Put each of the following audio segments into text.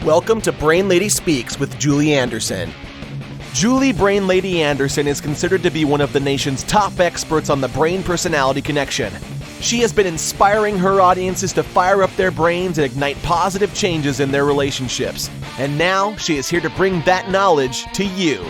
Welcome to Brain Lady Speaks with Julie Anderson. Julie Brain Lady Anderson is considered to be one of the nation's top experts on the brain-personality connection. She has been inspiring her audiences to fire up their brains and ignite positive changes in their relationships. And now she is here to bring that knowledge to you.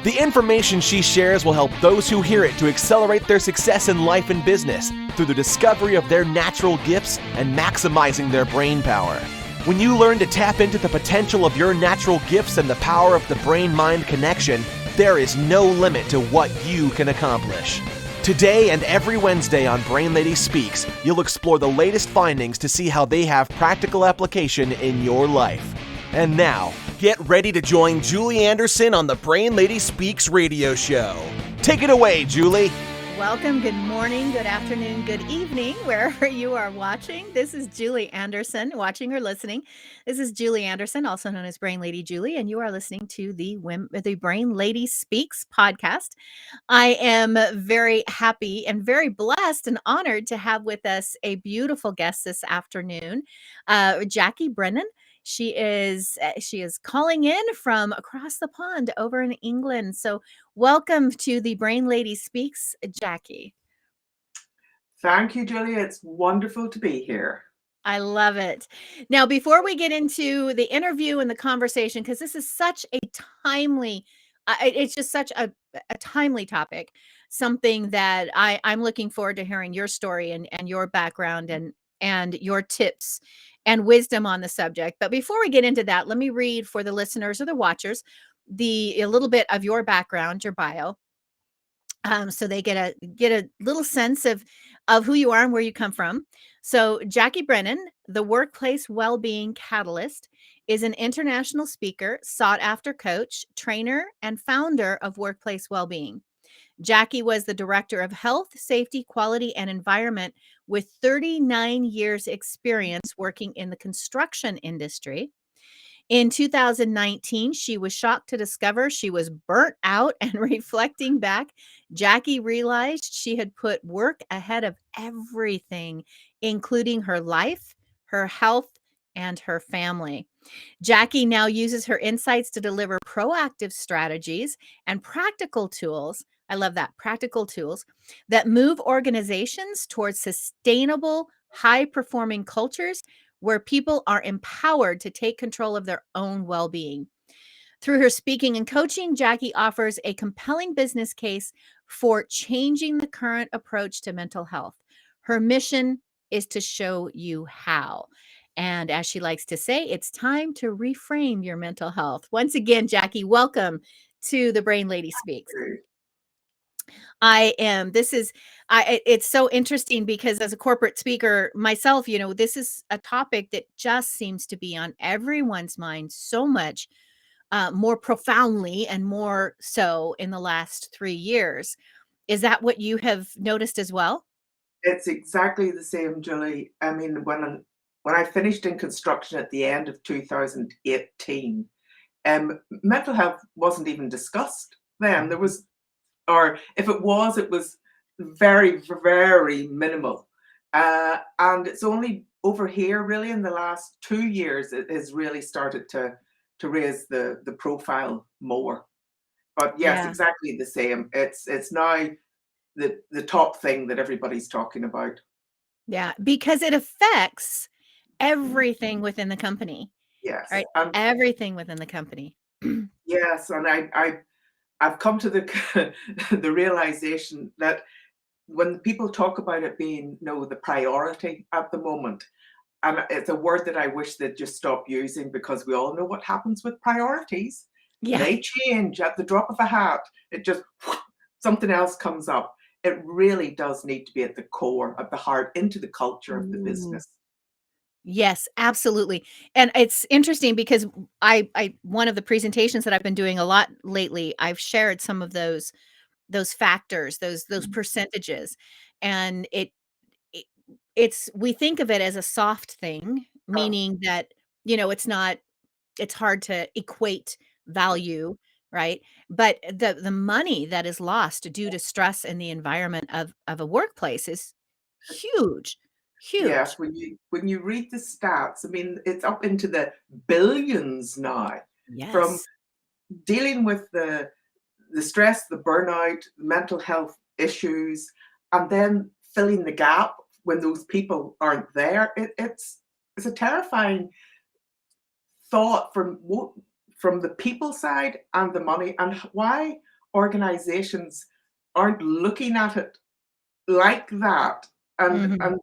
The information she shares will help those who hear it to accelerate their success in life and business through the discovery of their natural gifts and maximizing their brain power. When you learn to tap into the potential of your natural gifts and the power of the brain-mind connection, there is no limit to what you can accomplish. Today and every Wednesday on Brain Lady Speaks, you'll explore the latest findings to see how they have practical application in your life. And now, get ready to join Julie Anderson on the Brain Lady Speaks radio show. Take it away, Julie. Welcome, good morning, good afternoon, good evening, wherever you are watching. This is Julie Anderson, watching or listening. This is Julie Anderson, also known as Brain Lady Julie, and you are listening to the Brain Lady Speaks podcast. I am very happy and very blessed and honored to have with us a beautiful guest this afternoon, Jackie Brennan. She is calling in from across the pond over in England. So welcome to the Brain Lady Speaks, Jackie. Thank you, Julia. It's wonderful to be here. I love it. Now, before we get into the interview and the conversation, because this is such a timely, it's just such a timely topic, something that I'm looking forward to hearing your story and your background and your tips and wisdom on the subject. But before we get into that, let me read for the listeners or the watchers a little bit of your background, your bio, so they get a little sense of who you are and where you come from. So Jackie Brennan, the Workplace Wellbeing Catalyst, is an international speaker, sought-after coach, trainer, and founder of Workplace Wellbeing. Jackie was the Director of Health, Safety, Quality, and Environment with 39 years experience working in the construction industry. In 2019, she was shocked to discover she was burnt out, and reflecting back, Jackie realized she had put work ahead of everything, including her life, her health, and her family. Jackie now uses her insights to deliver proactive strategies and practical tools. I love that, practical tools that move organizations towards sustainable, high-performing cultures where people are empowered to take control of their own well-being. Through her speaking and coaching, Jackie offers a compelling business case for changing the current approach to mental health. Her mission is to show you how. And as she likes to say, it's time to reframe your mental health. Once again, Jackie, welcome to the Brain Lady Speaks. It's so interesting because as a corporate speaker myself, this is a topic that just seems to be on everyone's mind so much more profoundly and more so in the last 3 years. Is that what you have noticed as well? It's exactly the same, Julie. I mean, when I finished in construction at the end of 2018, mental health wasn't even discussed then. There was, or if it was very, very minimal. And it's only over here, really, in the last 2 years, it has really started to raise the profile more. But yes, exactly the same. It's now the top thing that everybody's talking about. Yeah, because it affects everything within the company. Yes. Right. Everything within the company. Yes, and I've come to the realization that when people talk about it being the priority at the moment, and it's a word that I wish they'd just stop using, because we all know what happens with priorities. Yeah. They change at the drop of a hat. It just something else comes up. It really does need to be at the core, at the heart, into the culture of the business. Yes, absolutely. And it's interesting because I one of the presentations that I've been doing a lot lately, I've shared some of those factors, those percentages, and it's we think of it as a soft thing, meaning that it's hard to equate value, right? But the money that is lost due to stress in the environment of a workplace is huge. Yes, Huge. when you read the stats, I mean, it's up into the billions now from Yes. dealing with the stress, the burnout, the mental health issues, and then filling the gap when those people aren't there. It's a terrifying thought from the people side and the money, and why organizations aren't looking at it like that. And Mhm. and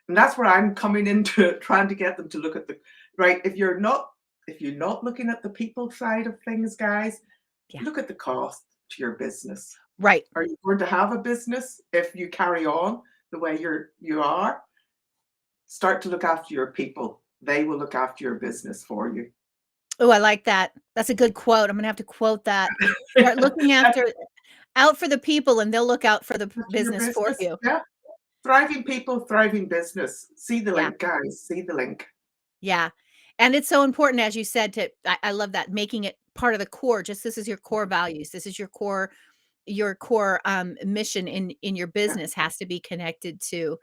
and that's where I'm coming into it, trying to get them to look at the right. If you're not looking at the people side of things, guys, Yeah. look at the cost to your business. Right. Are you going to have a business if you carry on the way you are? Start to look after your people. They will look after your business for you. Oh, I like that. That's a good quote. I'm gonna have to quote that. Start looking That's after out for the people, and they'll look out for the after your business for business. you. Yeah. Thriving people, thriving business. See the Yeah. link, guys. See the link. Yeah. And it's so important, as you said, I love that, making it part of the core. Just this is your core values. This is your core mission in your Yeah. business has to be connected to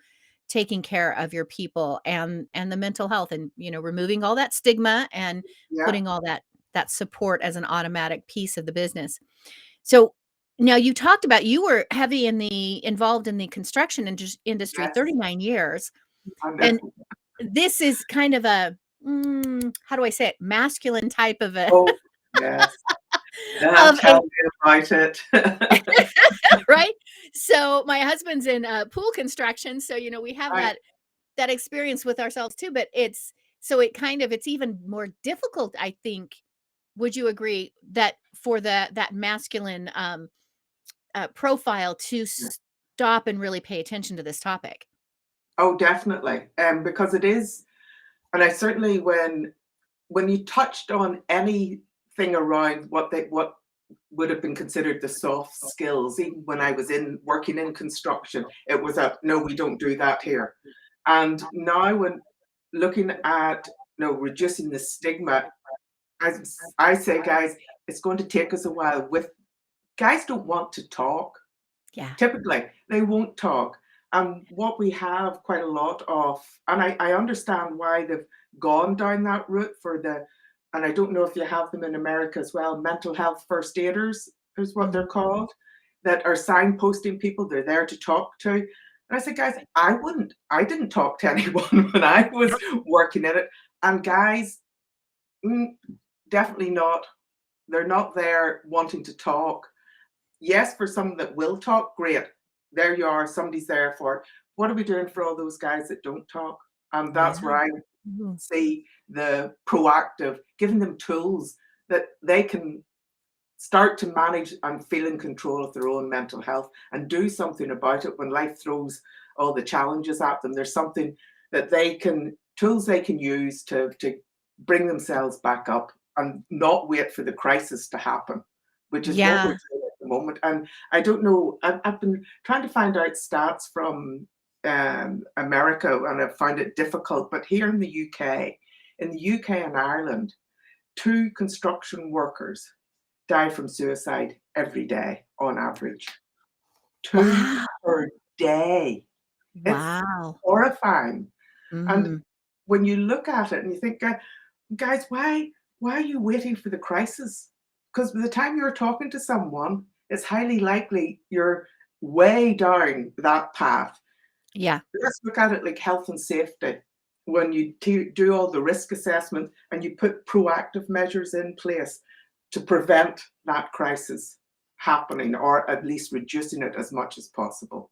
taking care of your people and the mental health, and removing all that stigma and Yeah. putting all that support as an automatic piece of the business. So now you talked about you were heavy involved in the construction industry Yes. 39 years. I know. And this is kind of a, how do I say it? Masculine type of a Oh, yes. Yeah, of tell me about it. right? So my husband's in, pool construction, so, we have Right. that experience with ourselves too, but it's even more difficult, I think. Would you agree that for that masculine, profile to stop and really pay attention to this topic? Oh, definitely. Because it is, and I certainly when you touched on anything around what would have been considered the soft skills, even when I was in working in construction, it was a no, we don't do that here. And now when looking at reducing the stigma, as I say, guys, it's going to take us a while. With guys don't want to talk. Yeah. Typically, they won't talk. And what we have quite a lot of, and I understand why they've gone down that route for and I don't know if you have them in America as well, mental health first aiders is what Mhm. they're called, that are signposting people they're there to talk to. And I said, guys, I didn't talk to anyone when I was working in it. And guys, mm, definitely not. They're not there wanting to talk. Yes, for some that will talk, great. There you are, somebody's there for it. What are we doing for all those guys that don't talk? That's Yeah. where I Mhm. see the proactive, giving them tools that they can start to manage and feel in control of their own mental health and do something about it when life throws all the challenges at them. There's something that tools they can use to bring themselves back up and not wait for the crisis to happen, which is what we're Yeah. doing at the moment. And I don't know, I've been trying to find out stats from America, and I've found it difficult, but here in the UK and Ireland, 2 construction workers die from suicide every day on average. 2 Wow. per day. It's Wow. horrifying. And Mhm. when you look at it and you think, guys, why are you waiting for the crisis? Because by the time you're talking to someone, it's highly likely you're way down that path. Yeah. Let's look at it like health and safety. When you do all the risk assessment and you put proactive measures in place to prevent that crisis happening, or at least reducing it as much as possible.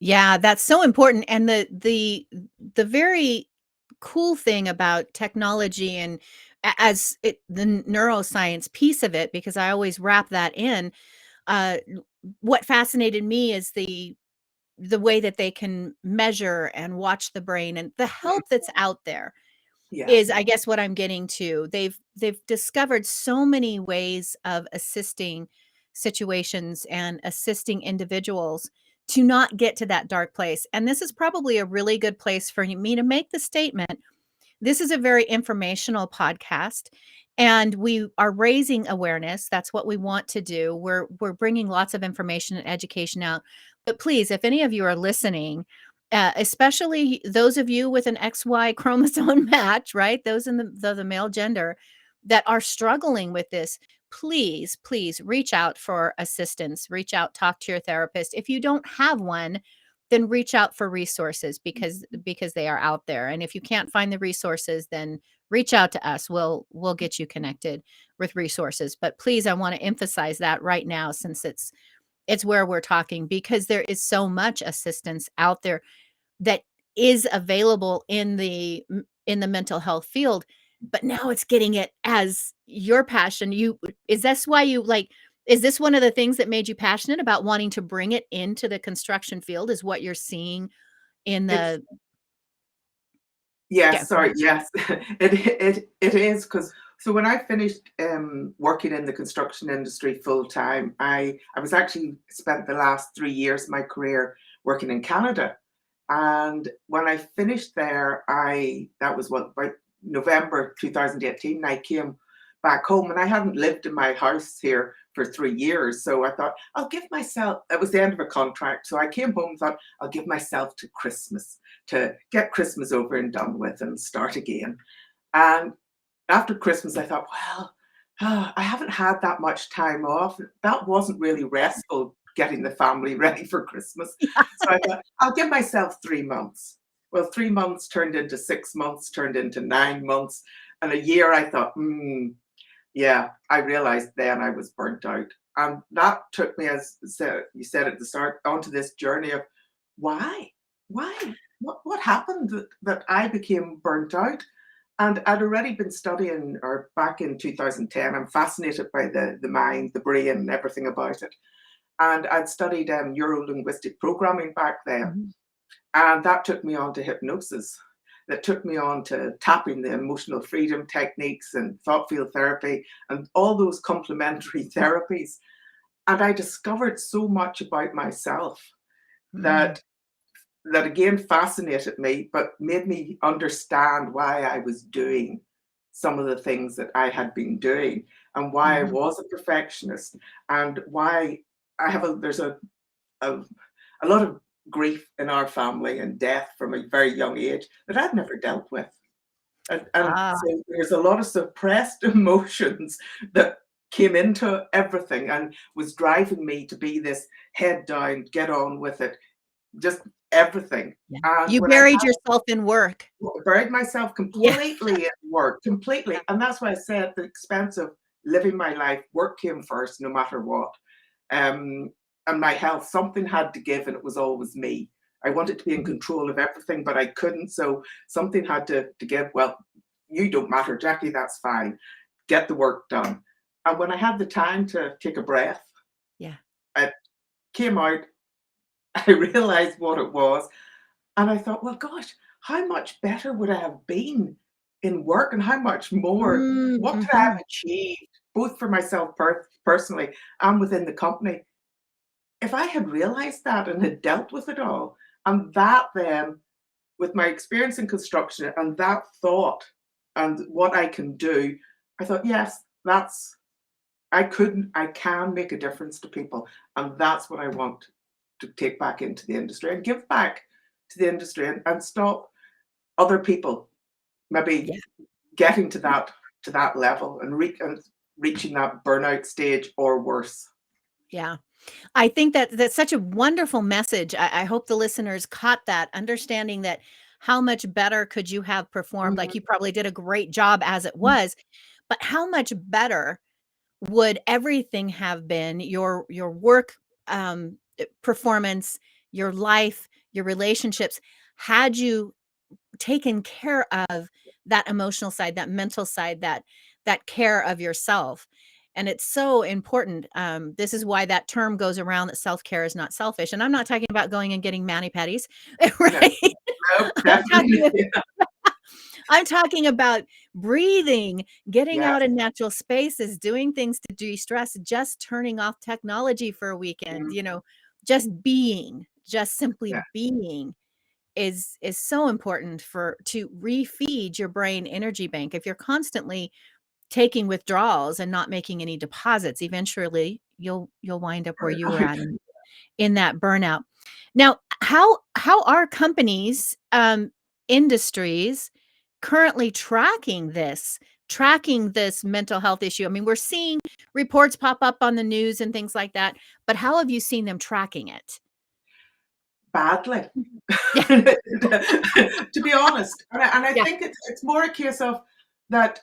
Yeah, that's so important, and the very cool thing about technology and as the neuroscience piece of it, because I always wrap that in, what fascinated me is the way that they can measure and watch the brain, and the Mm, help that's out there yeah. is, I guess, what I'm getting to. They've discovered so many ways of assisting situations and assisting individuals to not get to that dark place. And this is probably a really good place for me to make the statement. This is a very informational podcast, and we are raising awareness. That's what we want to do. We're bringing lots of information and education out. But please, if any of you are listening especially those of you with an XY chromosome match, right? Those in the male gender that are struggling with this, please, please reach out for assistance. Reach out, talk to your therapist. If you don't have one, then reach out for resources because they are out there. And if you can't find the resources, then reach out to us. We'll get you connected with resources. But please, I want to emphasize that right now since it's where we're talking, because there is so much assistance out there that is available in the mental health field, but now it's getting it as your passion. Is this why you like is this one of the things that made you passionate about wanting to bring it into the construction field, is what you're seeing in It's the yeah, Yes, go sorry, ahead. yes. It is because so when I finished working in the construction industry full time, I was actually spent the last 3 years of my career working in Canada. And when I finished there, I that was what about November 2018, I came back home and I hadn't lived in my house here for 3 years. So I thought, I'll give myself, it was the end of a contract. So I came home and thought, I'll give myself to Christmas to get Christmas over and done with and start again. And after Christmas, I thought, well, I haven't had that much time off. That wasn't really restful getting the family ready for Christmas. So I thought, I'll give myself 3 months. Well, 3 months turned into 6 months, turned into 9 months. And a year, I thought, yeah, I realized then I was burnt out. And that took me, as you said at the start, onto this journey of why? Why? What happened that I became burnt out? And I'd already been studying, or back in 2010, I'm fascinated by the mind, the brain, and everything about it. And I'd studied neuro-linguistic programming back then. Mhm. And that took me on to hypnosis. That took me on to tapping, the emotional freedom techniques and thought field therapy and all those complementary therapies. And I discovered so much about myself Mm. that again fascinated me, but made me understand why I was doing some of the things that I had been doing, and why I Mhm. was a perfectionist, and why there's a, a lot of grief in our family and death from a very young age that I'd never dealt with. And Ah, so there's a lot of suppressed emotions that came into everything and was driving me to be this head down, get on with it, just everything. yeah. And You when I buried yourself in work. buried myself Yeah. completely in work, completely, and that's why I said at the expense of living my life, work came first, no matter what. Um, and my health, something had to give, and it was always me. I wanted to be in Mhm. control of everything, but I couldn't. So something had to give. Well, you don't matter, Jackie. That's fine. Get the work done. And when I had the time to take a breath, Yeah. I came out. I realized what it was, and I thought, well, gosh, how much better would I have been in work, and how much more? Mm, What could I have mhm. achieved, both for myself personally and within the company, if I had realized that and had dealt with it all? And that then, with my experience in construction and that thought and what I can do, I thought, yes, I can make a difference to people. And that's what I want to take back into the industry and give back to the industry, and stop other people maybe Yeah. getting to that level and reaching that burnout stage or worse. Yeah. I think that that's such a wonderful message. I hope the listeners caught that, understanding that how much better could you have performed? Like, Mhm. you probably did a great job as it was, but how much better would everything have been, your work, performance, your life, your relationships, had you taken care of that emotional side, that mental side, that care of yourself. And it's so important. This is why that term goes around, that self-care is not selfish. And I'm not talking about going and getting mani-pedis, No, right? no, I'm definitely. talking I'm talking about breathing, getting Yes. out in natural spaces, doing things to de-stress, just turning off technology for a weekend, Mm, just being, just simply yeah. being is so important for to refeed your brain energy bank. If you're constantly taking withdrawals and not making any deposits, eventually you'll wind up where you were Right. at in that burnout. Now, How are companies, industries currently tracking this mental health issue? I mean, we're seeing reports pop up on the news and things like that, but how have you seen them tracking it? Badly, Yeah, to be honest. And I yeah, think it's more a case of that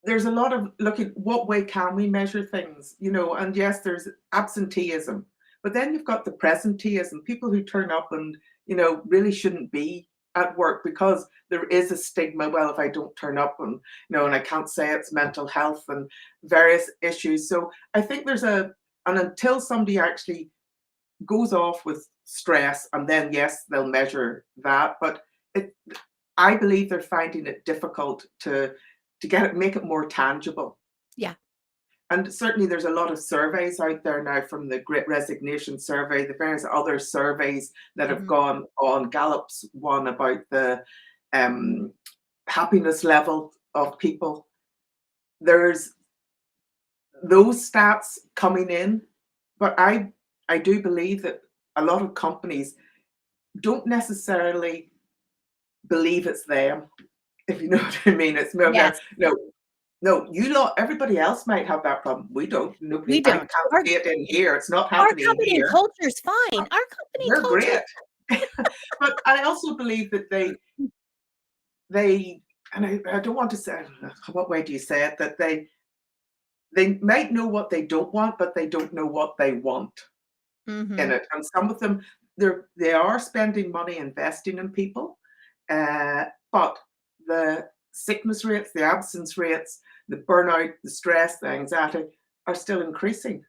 there's a lot of looking what way can we measure things, and yes, there's absenteeism, but then you've got the presenteeism, people who turn up and, really shouldn't be at work because there is a stigma. Well, if I don't turn up and I can't say it's mental health and various issues. So I think and until somebody actually goes off with stress, and then yes, they'll measure that. But it, I believe they're finding it difficult to get it, make it more tangible. yeah. And certainly, there's a lot of surveys out there now, from the Great Resignation survey, the various other surveys that have Mhm. gone on. Gallup's one about the um, happiness level of people. There's those stats coming in, but I do believe that a lot of companies don't necessarily believe it's them, if you know what I mean. It's more Yes, no, no, you lot, everybody else might have that problem. We don't. we Nobody, I don't. can't see it in here. It's not Our happening company here. culture is fine. Our company We're culture. great. But I also believe that they and I don't want to say, what way do you say it, that they might know what they don't want, but they don't know what they want in Mhm. it. And some of them, they are spending money investing in people, but the sickness rates, the absence rates, the burnout, the stress, the anxiety are still increasing.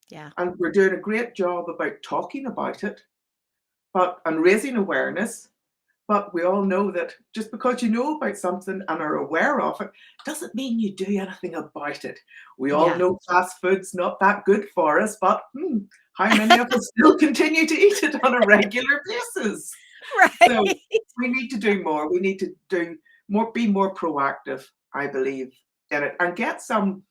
Yeah. And we're doing a great job about talking about it, and raising awareness. But we all know that just because you know about something and are aware of it doesn't mean you do anything about it. We all Yeah. know fast food's not that good for us, but how many of us still continue to eat it on a regular basis? So Right. we need to do more. We need to do more, be more proactive, I believe, in it, and get some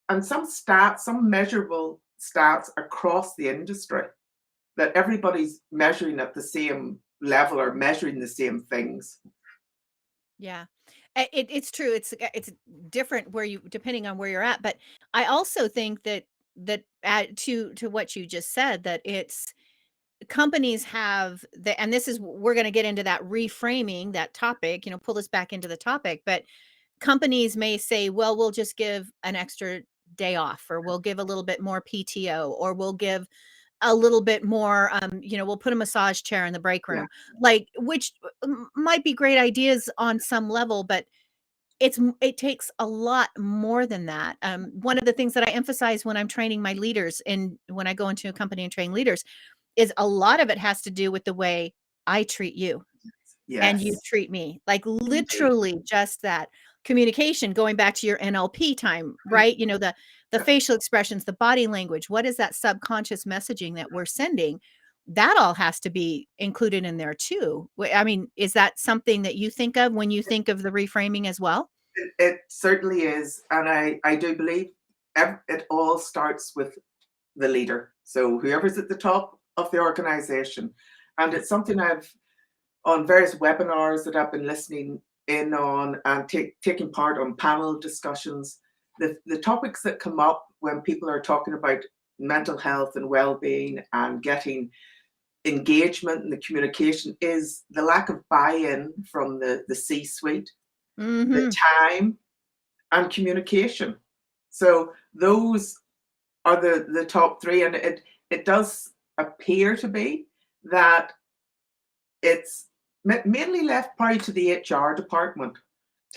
stats, some measurable stats across the industry, that everybody's measuring at the same level or measuring the same things. Yeah. It's true. It's different where you depending on where you're at, but I also think that to what you just said, that it's companies have and this is we're going to get into that reframing that topic, pull us back into the topic, but companies may say, well, we'll just give an extra day off, or we'll give a little bit more PTO, or we'll give a little bit more, we'll put a massage chair in the break Yeah, room, like, which might be great ideas on some level, but it takes a lot more than that. One of the things that I emphasize when I'm training my leaders, and when I go into a company and train leaders, is a lot of it has to do with the way I treat you and you yes, treat me. Like, indeed. literally just that communication, going back to your NLP time, right? The facial expressions, the body language, what is that subconscious messaging that we're sending? That all has to be included in there too. I mean, is that something that you think of when you think of the reframing as well? It certainly is. And I do believe it all starts with the leader. So whoever's at the top of the organization. And Yeah. it's something I've, on various webinars that I've been listening in on, and taking part on panel discussions, the topics that come up when people are talking about mental health and well-being and getting engagement and the communication is the lack of buy-in from the C-suite, the Mhm. time, and communication. So those are the top three, and it does appear to be that it's mainly left probably to the HR department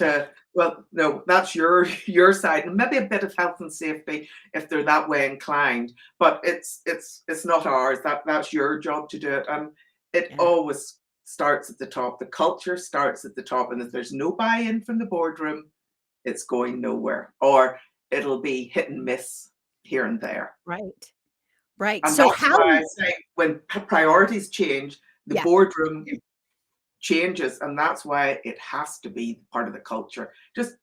Yeah. to, well, no, that's your side, and maybe a bit of health and safety if they're that way inclined, but it's not ours. That's your job to do it, and it Yeah. always starts at the top. The culture starts at the top, and if there's no buy-in from the boardroom, it's going nowhere, or it'll be hit and miss here and there. Right. Right. And So that's how why I say when priorities change, the yeah. boardroom changes, and that's why it has to be part of the culture. Just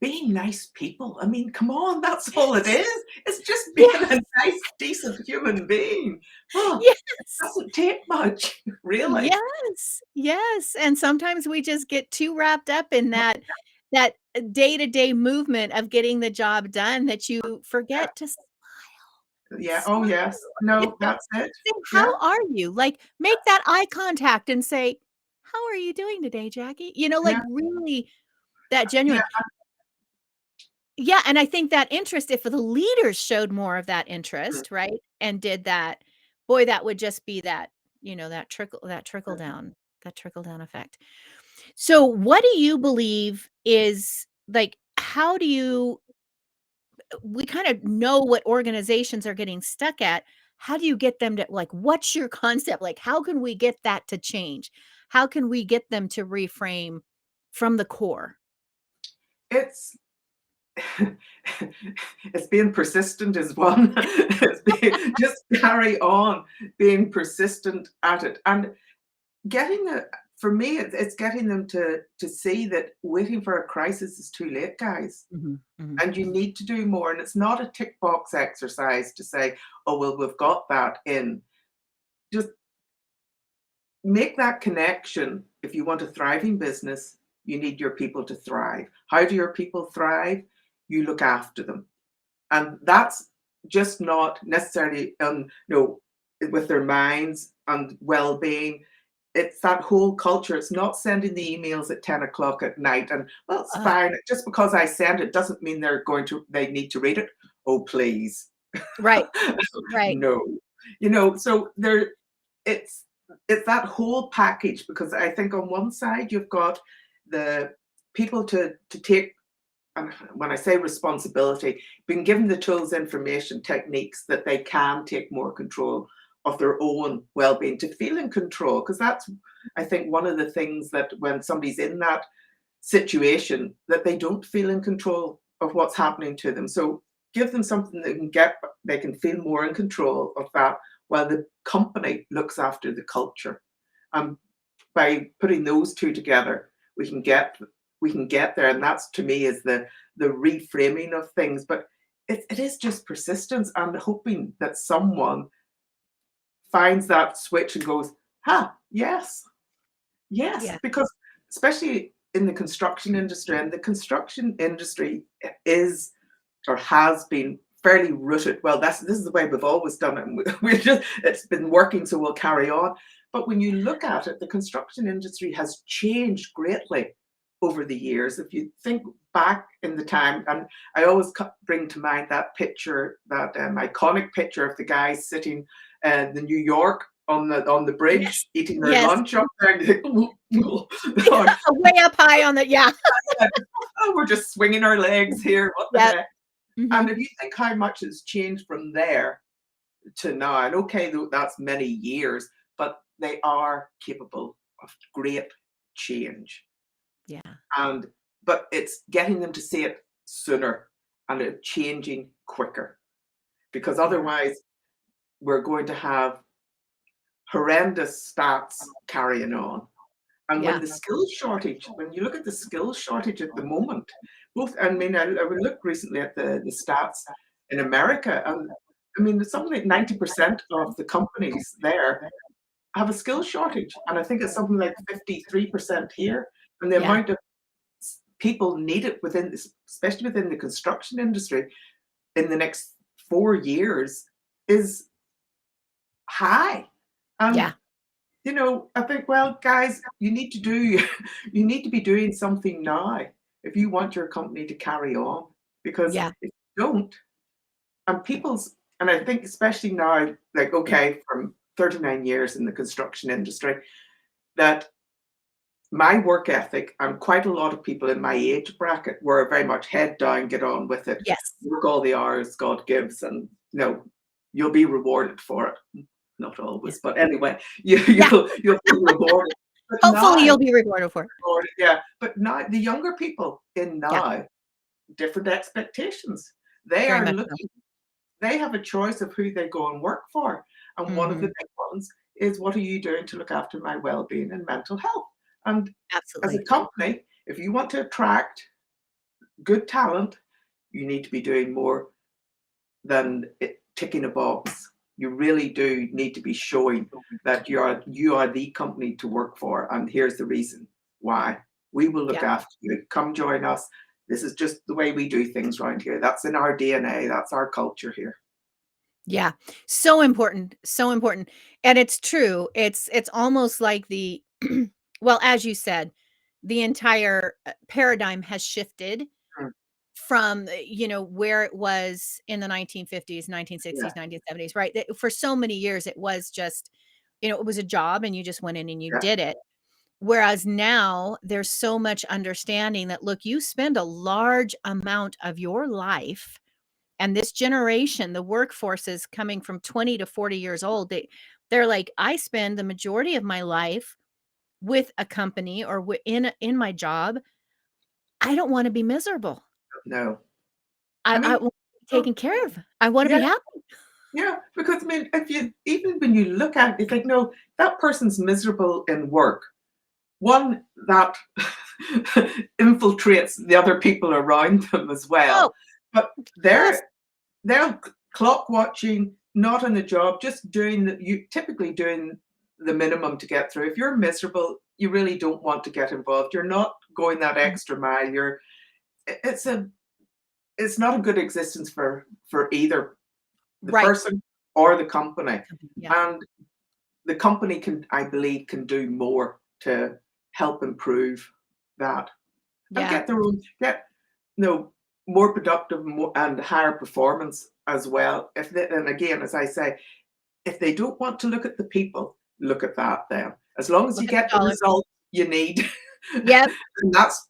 being nice people. I mean, come on, that's all it Yes. is. It's just being Yes. a nice, decent human being. Oh, Yes. doesn't take much, really. Yes. Yes. And sometimes we just get too wrapped up in that day-to-day movement of getting the job done that you Yeah, forget to yeah. Oh, smile, yes. you No, know? that's it. Say, Yeah, "How are you?" Like, make that eye contact and say, "How are you doing today, Jackie?" Like, yeah, really that yeah. genuine. Yeah, and I think that interest, if the leaders showed more of that Mm, interest, right, and did that, boy, that would just be mm. that trickle down effect. So, what do you believe is like, how do you we kind of know what organizations are getting stuck at. How do you get them to like, what's your concept? Like, how can we get that to change? How can we get them to reframe from the core? It's it's being persistent is one. Just carry on being persistent at it. And getting a for me, it's getting them to see that waiting for a crisis is too late, guys. Mhm, mhm. And you need to do more. And it's not a tick box exercise to say, oh, well, we've got that in. Just make that connection. If you want a thriving business, you need your people to thrive. How do your people thrive? You look after them. And that's just not necessarily with their minds and well-being. It's that whole culture. It's not sending the emails at 10 o'clock at night and, well, it's Ugh, fine. Just because I send it doesn't mean they need to read it. Oh, please. right, right. No. So it's it's that whole package, because I think on one side you've got the people to take, and when I say responsibility, being given the tools, information, techniques that they can take more control of their own well-being, to feel in control. Because that's, I think, one of the things that when somebody's in that situation, that they don't feel in control of what's happening to them. So give them something they can feel more in control of that, while the company looks after the culture. And by putting those two together, we can get there. And that's, to me, is the reframing of things. But it is just persistence and hoping that someone finds that switch and goes, yes, yes. Yeah, Because especially in the construction industry, and the construction industry is, or has been, fairly rooted. Well, this is the way we've always done it. And it's been working, so we'll carry on. But when you look at it, the construction industry has changed greatly over the years. If you think back in the time, and I always bring to mind that picture, that iconic picture of the guys sitting in the New York on the bridge yes, eating their yes. lunch up there, and you think, oh, Way up high on the yeah. oh, we're just swinging our legs here. What the Yep. heck? And Mhm. if you think how much has changed from there to now, and okay, that's many years, but they are capable of great change. Yeah. And but it's getting them to see it sooner and it changing quicker, because Yeah. otherwise we're going to have horrendous stats carrying on. And when Yeah. the skills shortage, when you look at the skills shortage at the moment, both, I mean, I looked recently at the stats in America, and I mean, it's something like 90% of the companies there have a skills shortage. And I think it's something like 53% here. And the Yeah. amount of people needed within this, especially within the construction industry, in the next 4 years is high. And Yeah. I think, well, guys, you need to you need to be doing something now if you want your company to carry on. Because Yeah. if you don't, and I think especially now, like, okay, from 39 years in the construction industry, that my work ethic, and quite a lot of people in my age bracket were very much head down, get on with it, Yes. work all the hours God gives, and you'll be rewarded for it. Not Yeah. always, but anyway, Yeah. you'll be rewarded. But Hopefully now, you'll be rewarded for it. yeah, but now the younger people in Yeah. now, different expectations. They Very are much so. looking. They have a choice of who they go and work for, and one of the Mhm. big ones is, what are you doing to look after my well-being and mental health? And as a Absolutely. company, if you want to attract good talent, you need to be doing more than ticking a box. You really do need to be showing that you are the company to work for, and here's the reason why. We will look Yeah. after you. Come join us. This is just the way we do things around here. That's in our DNA. That's our culture here. Yeah. So important. So important. And it's true. It's almost like the well, as you said, the entire paradigm has shifted Mm, from, where it was in the 1950s, yeah, 1960s, 1970s, right? For so many years, it was just, it was a job and you just went in and you yeah. did it. Whereas now there's so much understanding that, look, you spend a large amount of your life, and this generation, the workforce is coming from 20 to 40 years old. They're like, I spend the majority of my life with a company or in my job. I don't want to be miserable. No. I I mean, want to be oh, taken care of. I want to be yeah, happy. yeah. Because I mean, if you even when you look at it, you think, no, that person's miserable in work. One that infiltrates the other people around them as well. Oh, But yes. they're clock watching, not on the job, just you typically doing the minimum to get through. If you're miserable, you really don't want to get involved. You're not going that Mhm. extra mile. It's a it's not a good existence for either the Right. person or the company. Yeah. And the company I believe, can do more to help improve that and Yeah. get more productive, and higher performance as well. And again, as I say, if they don't want to look at the people, look at that then. As long as you Look at the get the dollar. result you need, Yep. and that's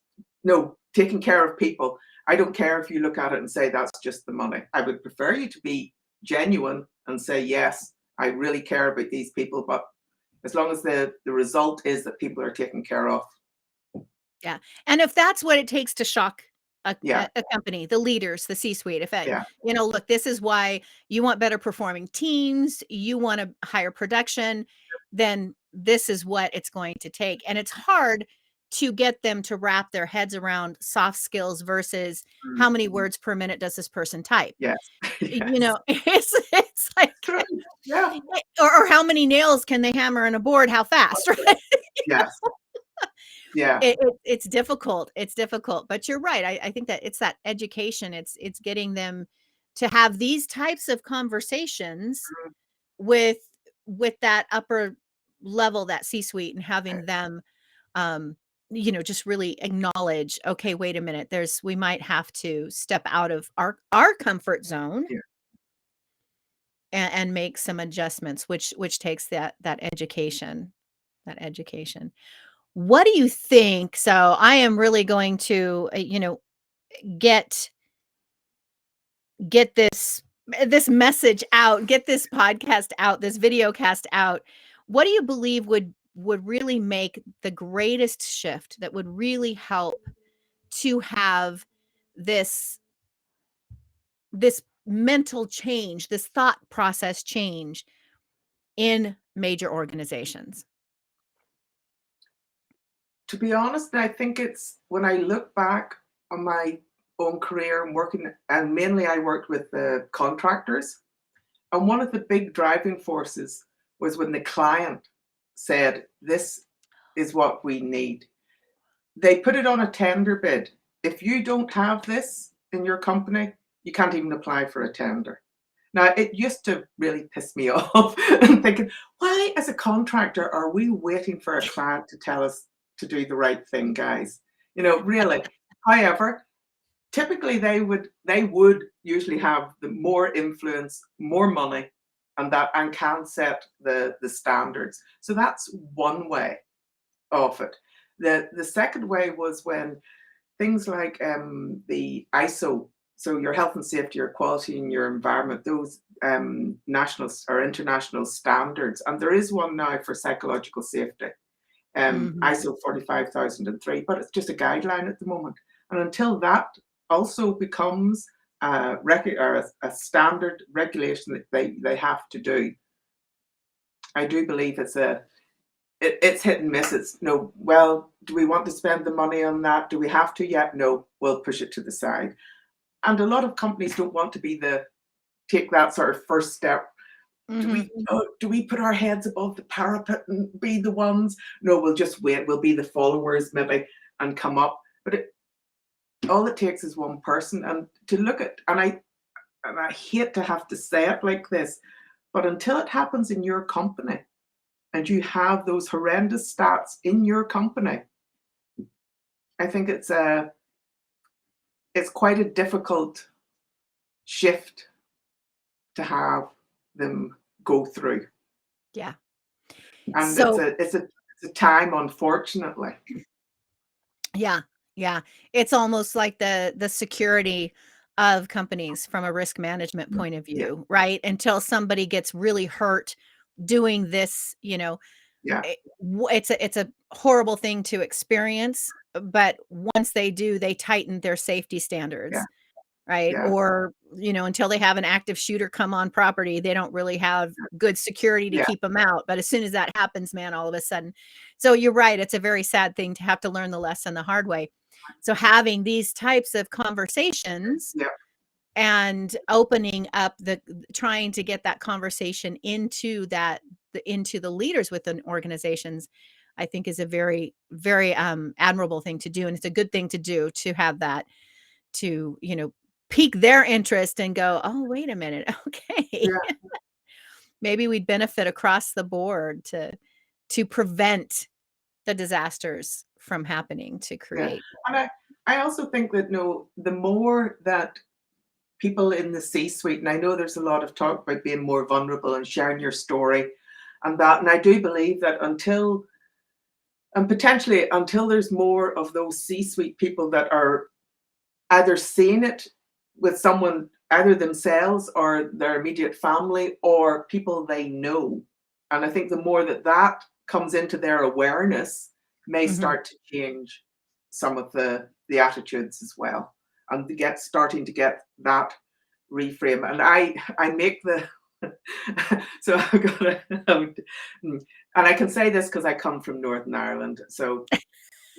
taking care of people. I don't care if you look at it and say that's just the money. I would prefer you to be genuine and say, yes, I really care about these people, but as long as the result is that people are taken care of. Yeah, and if that's what it takes to shock a Yeah, a company, the leaders, the C-suite, if yeah, look, this is why you want better performing teams, you want a higher production, then this is what it's going to take, and it's hard to get them to wrap their heads around soft skills versus how mm, many words per minute does this person type? yes, yes. It's like, True. Yeah. or how many nails can they hammer on a board, how fast, right? Yes. Yeah. It's difficult, but you're right, I think that it's that education, it's getting them to have these types of conversations Mhm. with that upper level, that C-suite, and having them, um, just really acknowledge, "Okay, wait a minute, we might have to step out of our comfort zone Yeah. and make some adjustments," which takes that education, What do you think? So I am really going to, get this message out, get this podcast out, this video cast out. What do you believe would really make the greatest shift that would really help to have this mental change, this thought process change in major organizations? To be honest, I think it's when I look back on my own career and working, and mainly I worked with the contractors. And one of the big driving forces was when the client said, this is what we need. They put it on a tender bid. If you don't have this in your company, you can't even apply for a tender. Now, it used to really piss me off and thinking, why, as a contractor, are we waiting for a client to tell us to do the right thing, guys? Really. However, typically they would usually have the more influence, more money, and can set the standards. So that's one way of it. The second way was when things like the ISO, so your health and safety, your quality, and your environment, those national or international standards, and there is one now for psychological safety, Mhm. ISO 45003, but it's just a guideline at the moment. And until that also becomes a standard regulation that they have to do, I do believe it's hit and miss. It's no, well, do we want to spend the money on that? Do we have to yet? No, we'll push it to the side. And a lot of companies don't want to take that sort of first step. Do we put our heads above the parapet and be the ones? No, we'll just wait. We'll be the followers maybe and come up. But all it takes is one person, and to look at, and I hate to have to say it like this, but until it happens in your company and you have those horrendous stats in your company, I think it's quite a difficult shift to have them go through. Yeah. And So it's a time, unfortunately. yeah, yeah. It's almost like the security of companies from a risk management point of Yeah, view, right? Until somebody gets really hurt doing this, yeah, it's a horrible thing to experience, but once they do, they tighten their safety yeah, standards, right? yeah, Or, until they have an active shooter come on property, they don't really have good security to yeah, keep them out. But as soon as that happens, man, all of a sudden. So you're right. It's a very sad thing to have to learn the lesson the hard way. So having these types of conversations yeah, and opening up trying to get that conversation into the leaders within organizations, I think is a very, very admirable thing to do. And it's a good thing to do, to have that, to, pique their interest and go, oh, wait a minute. Okay. yeah, Maybe we'd benefit across the board to prevent the disasters from happening, to yeah. create. And I also think that, no, the more that people in the C-suite, and I know there's a lot of talk about being more vulnerable and sharing your story and that, and I do believe that potentially until there's more of those C-suite people that are either seeing it with someone, either themselves or their immediate family or people they know. And I think the more that comes into their awareness may Mhm. start to change some of the attitudes as well. And starting to get that reframe. And I make the so I've got and I can say this because I come from Northern Ireland. So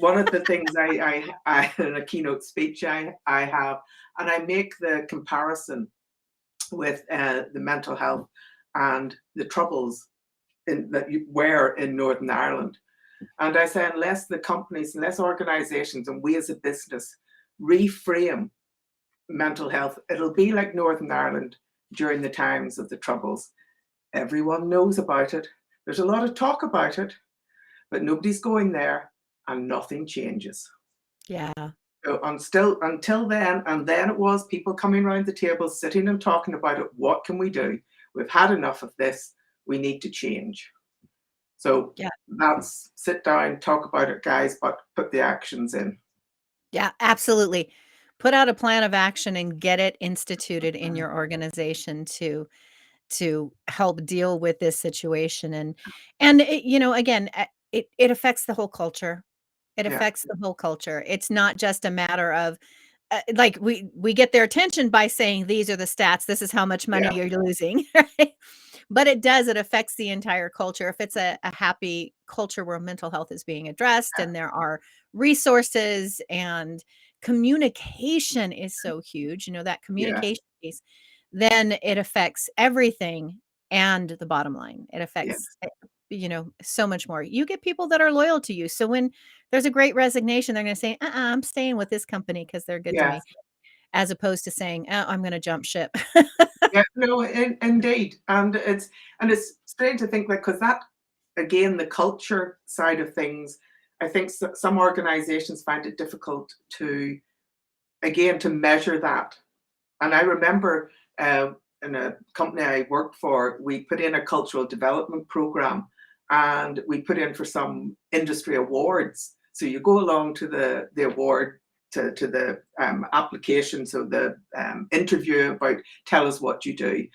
one of the things I in a keynote speech I have, and I make the comparison with the mental health and the troubles that were in Northern Ireland. And I say, unless the companies, unless organizations, and we as a business reframe mental health, it'll be like Northern Ireland during the times of the troubles. Everyone knows about it. There's a lot of talk about it, but nobody's going there and nothing changes. Yeah. So until then, and then it was people coming around the table, sitting and talking about it. What can we do? We've had enough of this. We need to change. So Yeah. that's sit down, talk about it, guys, but put the actions in. Yeah, absolutely. Put out a plan of action and get it instituted in your organization to help deal with this situation. And it, again, it affects the whole culture. It Yeah, affects the whole culture. It's not just a matter of like we get their attention by saying these are the stats, this is how much money yeah, you're losing, right? But it affects the entire culture. If it's a happy culture where mental health is being addressed and there are resources, and communication is so huge, that yeah, communication piece, then it affects everything and the bottom line. It yeah, affects, so much more. You get people that are loyal to you. So when there's a great resignation, they're going to say, I'm staying with this company because they're good to yeah. me, as opposed to saying, I'm going to jump ship. Yeah, no, indeed, and it's strange to think that, because that, again, the culture side of things, I think some organizations find it difficult to, again, to measure that. And I remember in a company I worked for, we put in a cultural development program, and we put in for some industry awards. So you go along to the award, to the application, so the interview about tell us what you do.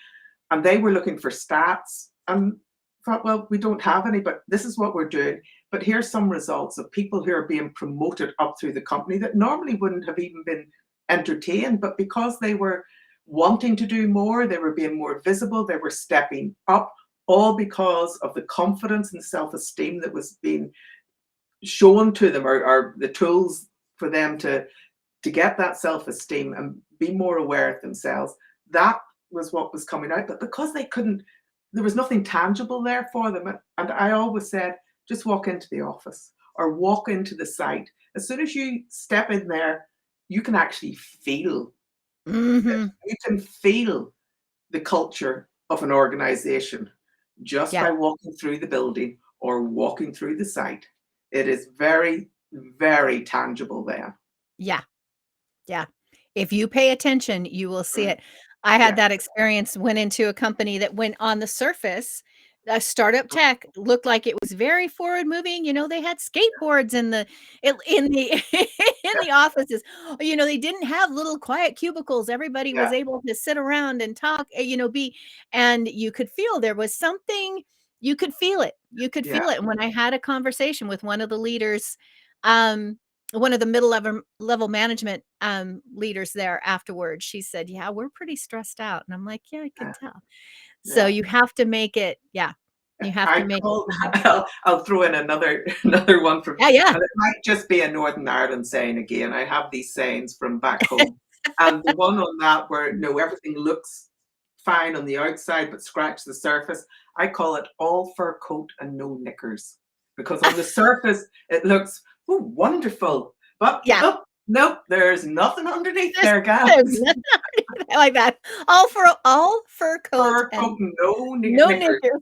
And they were looking for stats, and thought, well, we don't have any, but this is what we're doing. But here's some results of people who are being promoted up through the company that normally wouldn't have even been entertained, but because they were wanting to do more, they were being more visible, they were stepping up, all because of the confidence and self-esteem that was being shown to them, or the tools for them to get that self-esteem and be more aware of themselves. That was what was coming out. But because they couldn't, there was nothing tangible there for them. And I always said, just walk into the office or walk into the site. As soon as you step in there, you can actually feel, Mm-hmm. you can feel the culture of an organization just Yeah. by walking through the building or walking through the site. It is very, very tangible then. Yeah. Yeah. If you pay attention, you will see Mm. it. I had Yeah. that experience, went into a company that went on the surface, startup tech looked like it was very forward moving. You know, they had skateboards in the in the in the offices. You know, they didn't have little quiet cubicles. Everybody was Yeah. able to sit around and talk, you know, and you could feel there was something, you could feel it. You could Yeah. feel it. And when I had a conversation with one of the leaders, one of the middle level management leaders there afterwards, she said, "Yeah, we're pretty stressed out." And I'm like, "Yeah, I could Yeah. tell." So Yeah. you have to make it, yeah, you have to I make call, it. I'll throw in another one from, Yeah, yeah. and it might just be a Northern Ireland saying again. I have these sayings from back home, and the one on that where no, everything looks fine on the outside, but scratch the surface. I call it all fur coat and no knickers, because on the surface it looks wonderful, but Yeah. oh, nope, there's nothing underneath There's there, guys. nothing I like that. All fur coat Fur and coat, no no knickers. knickers.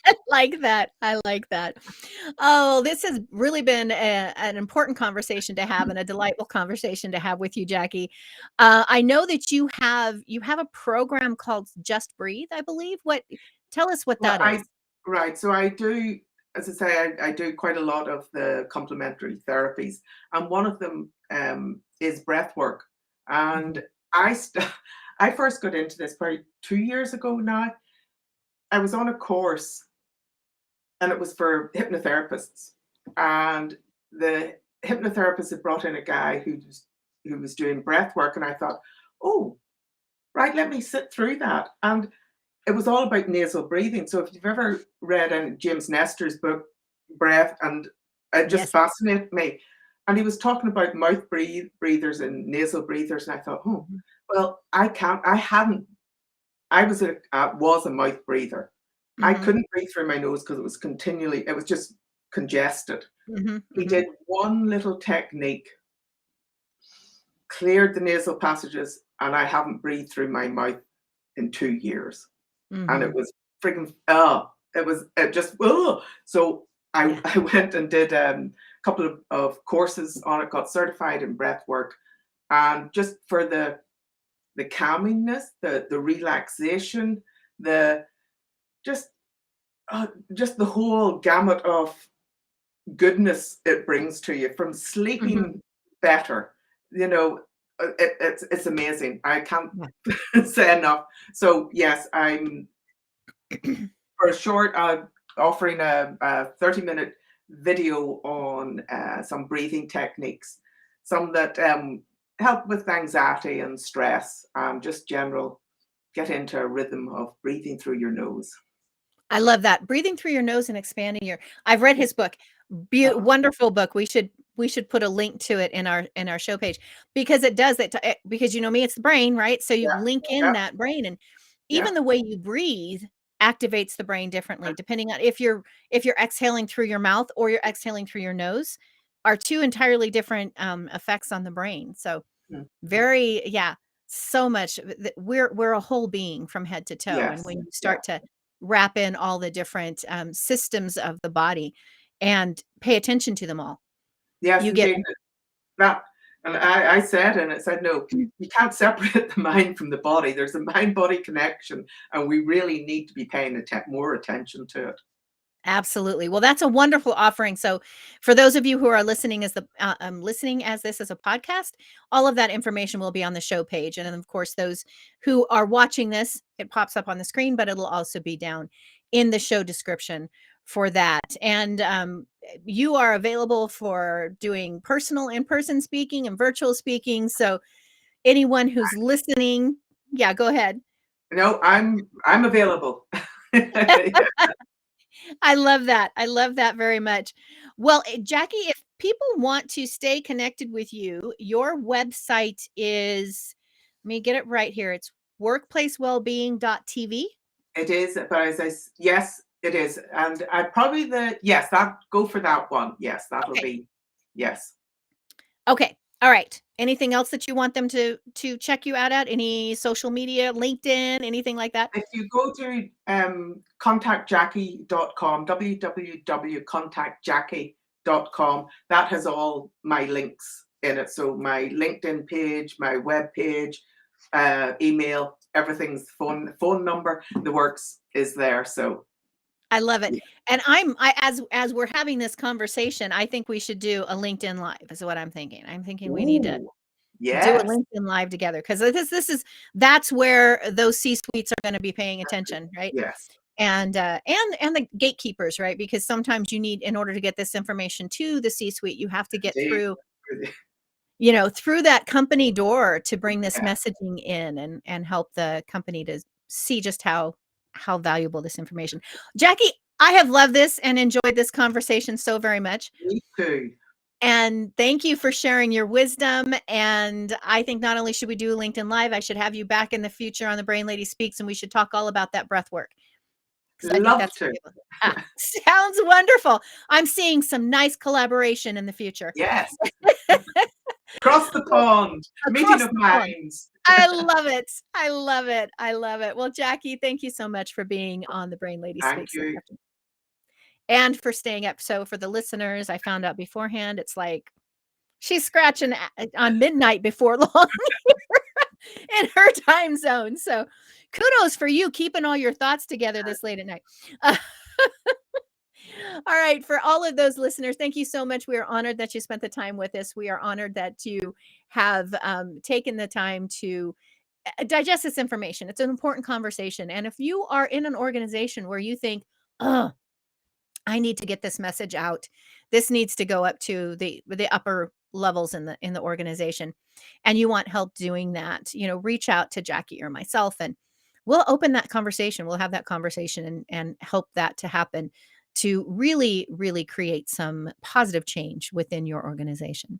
I like that. I like that. Oh, this has really been an important conversation to have and a delightful conversation to have with you, Jackie. I know that you have a program called Just Breathe, I believe. Tell us what Well, that is. right. So I do, as I say, I do quite a lot of the complementary therapies, and one of them is breath work. Mhm. And I first got into this probably 2 years ago now. I was on a course, and it was for hypnotherapists, and the hypnotherapist had brought in a guy who was doing breath work, and I thought, oh, right, let me sit through that. And it was all about nasal breathing. So if you've ever read in James Nestor's book, Breath, and it just Yes. fascinated me. And he was talking about mouth breathers and nasal breathers. And I thought, oh, Mhm. well, I hadn't, I was a mouth breather. I Mhm. couldn't breathe through my nose because it was just congested. Mhm. He Mhm. did one little technique, cleared the nasal passages, and I haven't breathed through my mouth in 2 years. And it Mhm. was freaking it just so I Yeah. I went and did a couple of courses on it, got certified in breath work, and just for the calmingness, the relaxation, the just just the whole gamut of goodness it brings to you, from Mhm. sleeping better, you know. It's amazing. I can't Yeah. say enough. So yes, I'm for a short, offering a 30-minute video on some breathing techniques, some that help with anxiety and stress, and just general get into a rhythm of breathing through your nose. I love that. Breathing through your nose and expanding your I've read Yeah. his book. Uh-huh. Wonderful book. We should put a link to it in our show page because it does that because you know me, it's the brain, right? So you Yeah. link in Yeah. that brain and Yeah. even the way you breathe activates the brain differently depending on if you're exhaling through your mouth or you're exhaling through your nose are two entirely different effects on the brain. So Mhm. very, yeah, so much. We're a whole being from head to toe, and Yes. when you Yeah. start to wrap in all the different systems of the body and pay attention to them all, Yes, you get indeed. That, and I said, and it said, no, you can't separate the mind from the body. There's a mind-body connection, and we really need to be paying more attention to it. absolutely. Well, that's a wonderful offering. So, for those of you who are listening listening as this as a podcast, all of that information will be on the show page, and then of course, those who are watching this, it pops up on the screen, but it'll also be down in the show description for that. And you are available for doing personal in-person speaking and virtual speaking. So, anyone who's listening, yeah, go ahead. No, I'm available. I love that. I love that very much. Well, Jackie, if people want to stay connected with you, your website is, let me get it right here. It's workplacewellbeing.tv. It is, but yes, it is. And I probably go for that one. Yes, that'll Okay. be, yes. Okay. All right. Anything else that you want them to check you out at? Any social media, LinkedIn, anything like that? If you go to contactjackie.com, www.contactjackie.com, that has all my links in it. So my LinkedIn page, my web page, email, everything's phone number, the works is there. So I love it. yeah. And as we're having this conversation, I think we should do a LinkedIn Live is what I'm thinking. I'm thinking we need to Ooh, do a yes, LinkedIn Live together because that's where those C-suites are going to be paying attention, right? yes. And the gatekeepers, right? Because sometimes you need, in order to get this information to the C-suite, you have to get Indeed. through, through that company door to bring this Yeah. messaging in and help the company to see just how valuable this information. Jackie, I have loved this and enjoyed this conversation so very much. Me too. And thank you for sharing your wisdom. And I think not only should we do a LinkedIn Live, I should have you back in the future on the Brain Lady Speaks, and we should talk all about that breath work. Because I think Love that's to. sounds wonderful. I'm seeing some nice collaboration in the future. Yes. Across the pond, meeting Across of the pond. minds. I love it. I love it. I love it. Well, Jackie, thank you so much for being on the Brain Lady Thank Speaks this you. afternoon and for staying up. So for the listeners, I found out beforehand, it's like she's scratching on midnight before long in her time zone. So kudos for you keeping all your thoughts together this late at night. All right. For all of those listeners, thank you so much. We are honored that you spent the time with us. We are honored that you have taken the time to digest this information. It's an important conversation. And if you are in an organization where you think, oh, I need to get this message out, this needs to go up to the upper levels in the organization, and you want help doing that, reach out to Jackie or myself, and we'll open that conversation. We'll have that conversation and help that to happen to really, really create some positive change within your organization.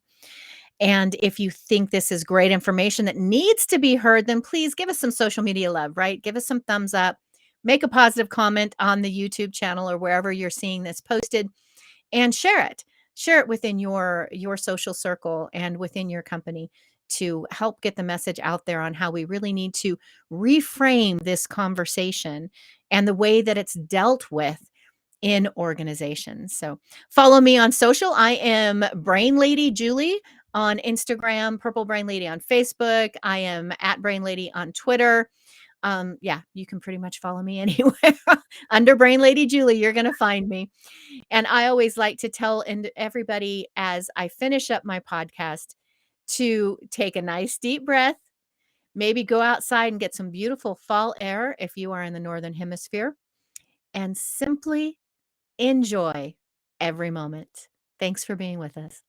And if you think this is great information that needs to be heard, then please give us some social media love, right? Give us some thumbs up, make a positive comment on the YouTube channel or wherever you're seeing this posted, and share it. Share it within your social circle and within your company to help get the message out there on how we really need to reframe this conversation and the way that it's dealt with in organizations. So follow me on social. I am Brain Lady Julie on Instagram, Purple Brain Lady on Facebook. I am at Brain Lady on Twitter. Yeah, you can pretty much follow me anywhere under Brain Lady Julie. You're going to find me. And I always like to tell everybody as I finish up my podcast to take a nice deep breath, maybe go outside and get some beautiful fall air if you are in the Northern Hemisphere, and simply enjoy every moment. Thanks for being with us.